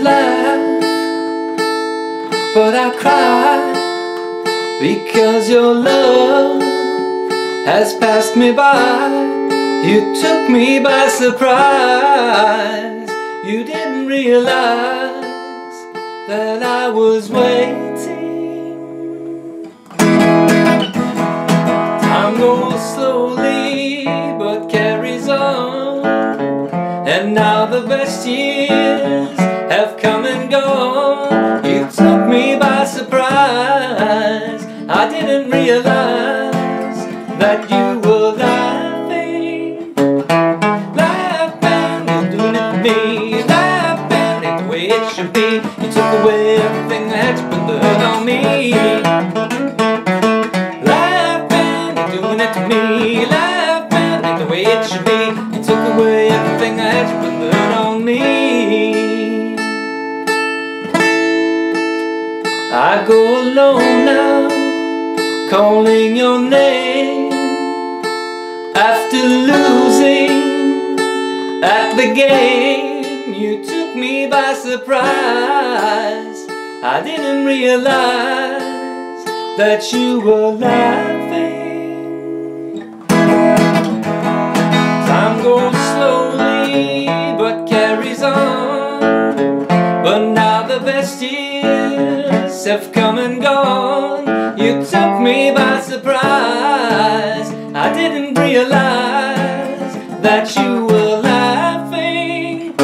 laugh, but I cry, because your love has passed me by. You took me by surprise. You didn't realize that I was waiting. Time goes slowly but carries on, and now the best years have come and gone. You took me by surprise. I didn't realize that you were laughing, laughing, you're doing it to me, laughing, it's the way it should be. You took away everything that you put the hurt on me. Laughing, you're doing it to me, laughing, it's the way it should be. You took away everything that you put the hurt on me. I go alone now, calling your name, after losing at the game. You took me by surprise. I didn't realize that you were laughing. Time goes slowly but carries on, but now the best years have come and gone. You took me by surprise. I didn't realize that you were laughing,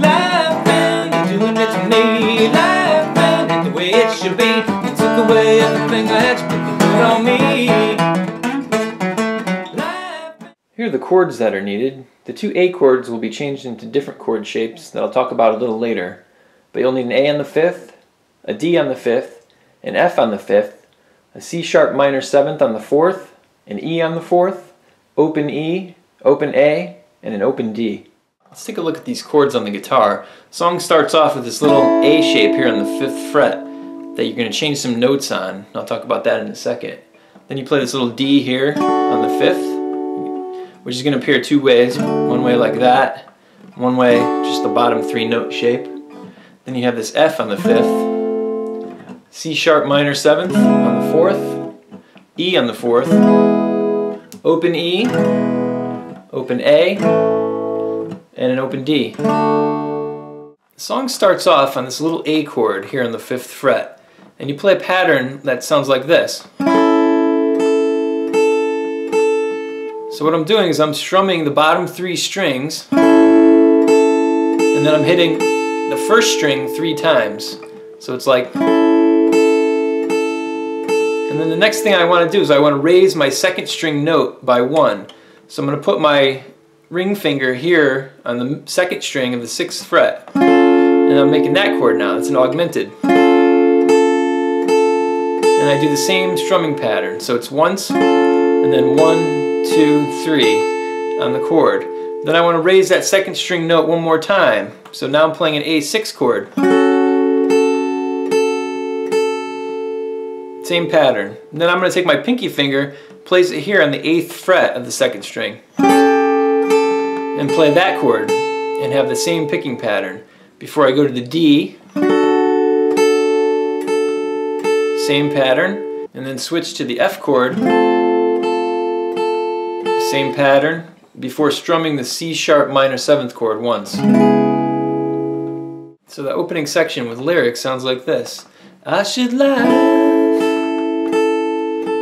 laughing, you're doing it to me, laughing, it's the way it should be. You took away everything that you put on me. Laughing. Here are the chords that are needed. The two A chords will be changed into different chord shapes that I'll talk about a little later. But you'll need an A on the 5th, a D on the 5th, an F on the 5th, a C sharp minor 7th on the 4th, an E on the 4th, open E, open A, and an open D. Let's take a look at these chords on the guitar. The song starts off with this little A shape here on the 5th fret that you're going to change some notes on. I'll talk about that in a second. Then you play this little D here on the 5th, which is going to appear two ways. One way like that, one way just the bottom 3 note shape. Then you have this F on the 5th, C sharp minor 7th on the 4th, E on the 4th, open E, open A, and an open D. The song starts off on this little A chord here on the 5th fret, and you play a pattern that sounds like this. So what I'm doing is I'm strumming the bottom 3 strings, and then I'm hitting the first string 3 times. So it's like, and then the next thing I want to do is I want to raise my 2nd string note by 1. So I'm going to put my ring finger here on the 2nd string of the 6th fret, and I'm making that chord now. It's an augmented. And I do the same strumming pattern. So it's once, and then 1, 2, 3 on the chord. Then I want to raise that 2nd string note one more time. So now I'm playing an A6 chord. Same pattern. And then I'm going to take my pinky finger, place it here on the 8th fret of the 2nd string, and play that chord and have the same picking pattern. Before I go to the D, same pattern, and then switch to the F chord, same pattern, before strumming the C sharp minor 7th chord once. So the opening section with lyrics sounds like this. I should laugh,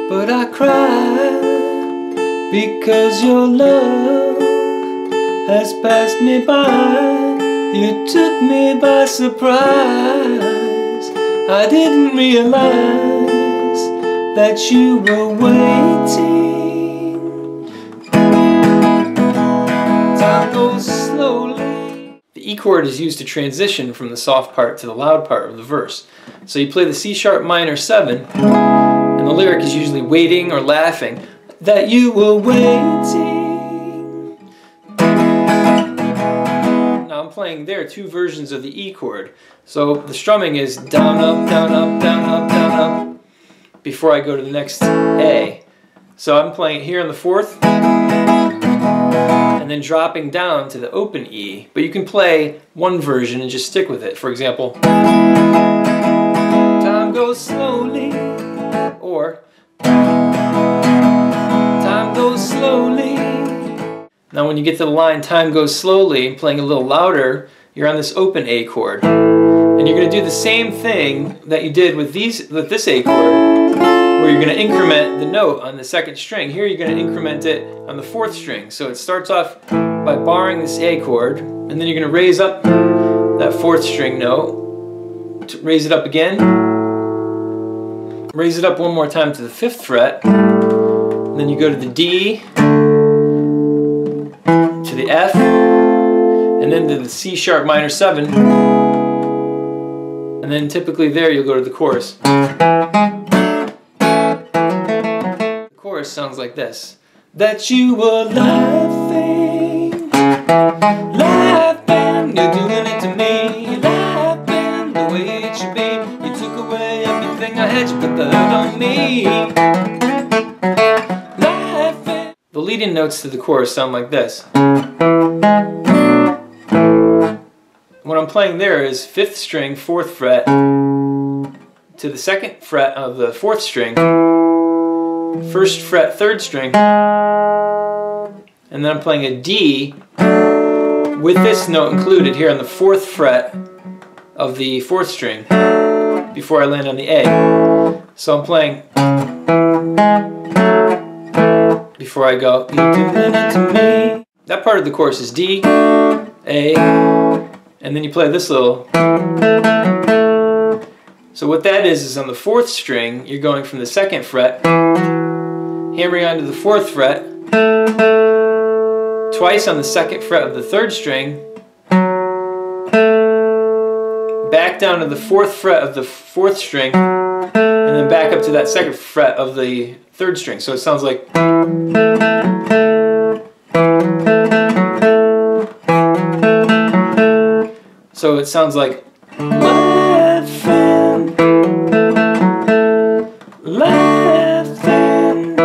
but I cry, because your love has passed me by. You took me by surprise. I didn't realize that you were waiting. Time goes slowly. The E chord is used to transition from the soft part to the loud part of the verse. So you play the C sharp minor 7, and the lyric is usually waiting or laughing that you were waiting. Now I'm playing there 2 versions of the E chord. So the strumming is down, up, down, up, down, up, down, up, before I go to the next A. So I'm playing it here on the 4th, and then dropping down to the open E. But you can play one version and just stick with it. For example, time goes slowly, or time goes slowly. Now when you get to the line time goes slowly, playing a little louder, you're on this open A chord. And you're going to do the same thing that you did with this A chord, where you're going to increment the note on the second string. Here you're going to increment it on the fourth string. So it starts off by barring this A chord, and then you're going to raise up that fourth string note, raise it up again, raise it up one more time to the 5th fret, and then you go to the D, to the F, and then to the C sharp minor 7, and then typically there you'll go to the chorus. The chorus sounds like this. That you were laughing, laughing, you're doing it to me, laughing the way it should be. You took away everything I had, you put the hurt on me. Laughing. The leading notes to the chorus sound like this. What I'm playing there is 5th string, 4th fret, to the 2nd fret of the 4th string, 1st fret, 3rd string, and then I'm playing a D with this note included here on the 4th fret of the 4th string before I land on the A. So I'm playing before I go, you're doing it to me. That part of the chorus is D, A, and then you play this little. So what that is on the 4th string, you're going from the 2nd fret, hammering onto the 4th fret, twice on the 2nd fret of the 3rd string, back down to the 4th fret of the 4th string, and then back up to that 2nd fret of the 3rd string. So it sounds like. So it sounds like laughing, laughing,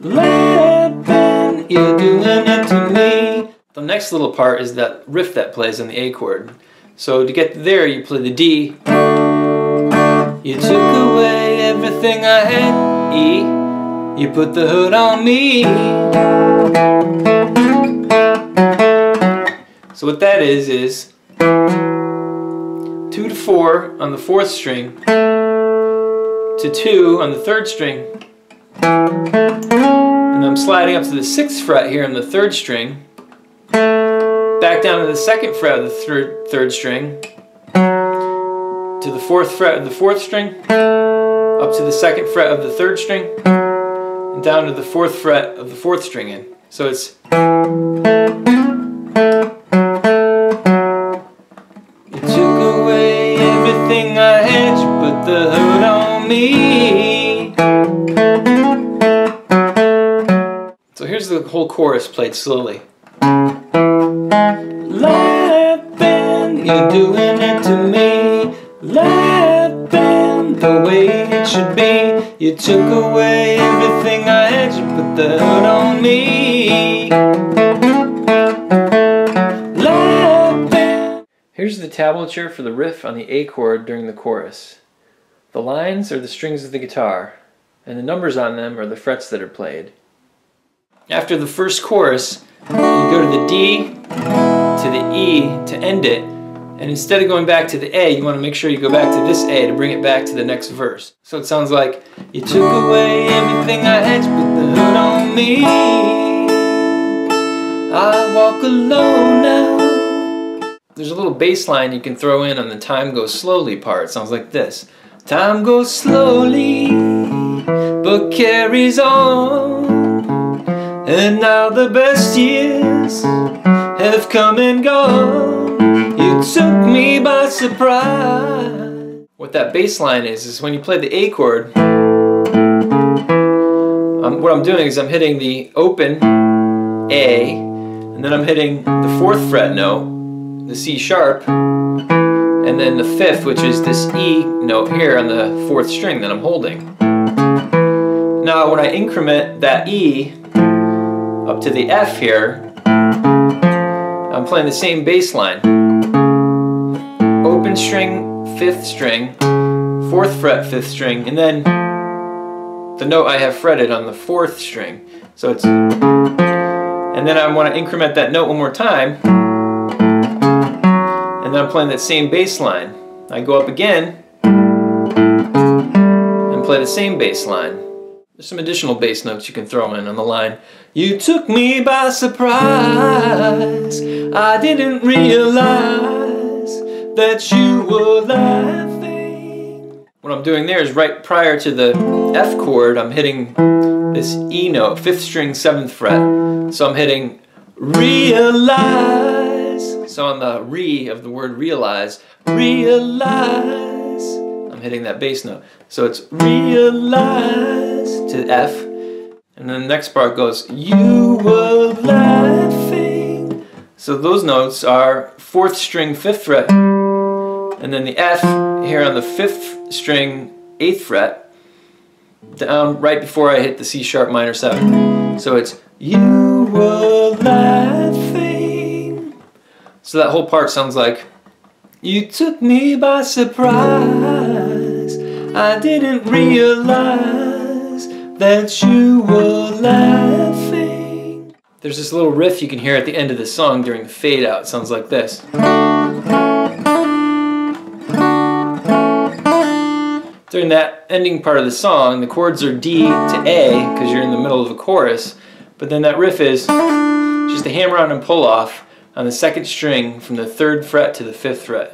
laughing, you're doing it to me. The next little part is that riff that plays on the A chord. So to get there, you play the D. You took away everything I had, E. You put the hood on me. So what that is 2 to 4 on the 4th string, to 2 on the 3rd string, and I'm sliding up to the 6th fret here on the 3rd string, back down to the 2nd fret of the 3rd string, to the 4th fret of the 4th string, up to the 2nd fret of the 3rd string, and down to the 4th fret of the 4th string in. So it's. Everything I had, you put the hood on me. So here's the whole chorus played slowly. Laughing, you're doing it to me. Laughing the way it should be. You took away everything I had, you put the hood on me. Here's the tablature for the riff on the A chord during the chorus. The lines are the strings of the guitar, and the numbers on them are the frets that are played. After the first chorus, you go to the D, to the E to end it, and instead of going back to the A, you want to make sure you go back to this A to bring it back to the next verse. So it sounds like, you took away everything I had, you put the hood on me. I walk alone now. There's a little bass line you can throw in on the time goes slowly part. It sounds like this. Time goes slowly, but carries on. And now the best years have come and gone. You took me by surprise. What that bass line is when you play the A chord, what I'm doing is I'm hitting the open A, and then I'm hitting the 4th fret note, the C sharp, and then the 5th, which is this E note here on the 4th string that I'm holding. Now when I increment that E up to the F here, I'm playing the same bass line. Open string, 5th string, 4th fret, 5th string, and then the note I have fretted on the 4th string. So it's, and then I want to increment that note one more time, and then I'm playing that same bass line. I go up again and play the same bass line. There's some additional bass notes you can throw in on the line. You took me by surprise, I didn't realize that you were laughing. What I'm doing there is right prior to the F chord, I'm hitting this E note, 5th string, 7th fret. So I'm hitting realize. So on the re of the word realize, realize, I'm hitting that bass note. So it's realize to F, and then the next part goes, you were laughing. So those notes are 4th string, 5th fret, and then the F here on the 5th string, 8th fret, down right before I hit the C sharp minor 7. So it's, you were laughing. So that whole part sounds like, you took me by surprise, I didn't realize that you were laughing. There's this little riff you can hear at the end of the song during the fade out. It sounds like this. During that ending part of the song, the chords are D to A because you're in the middle of a chorus, but then that riff is just a hammer on and pull off on the 2nd string from the 3rd fret to the 5th fret.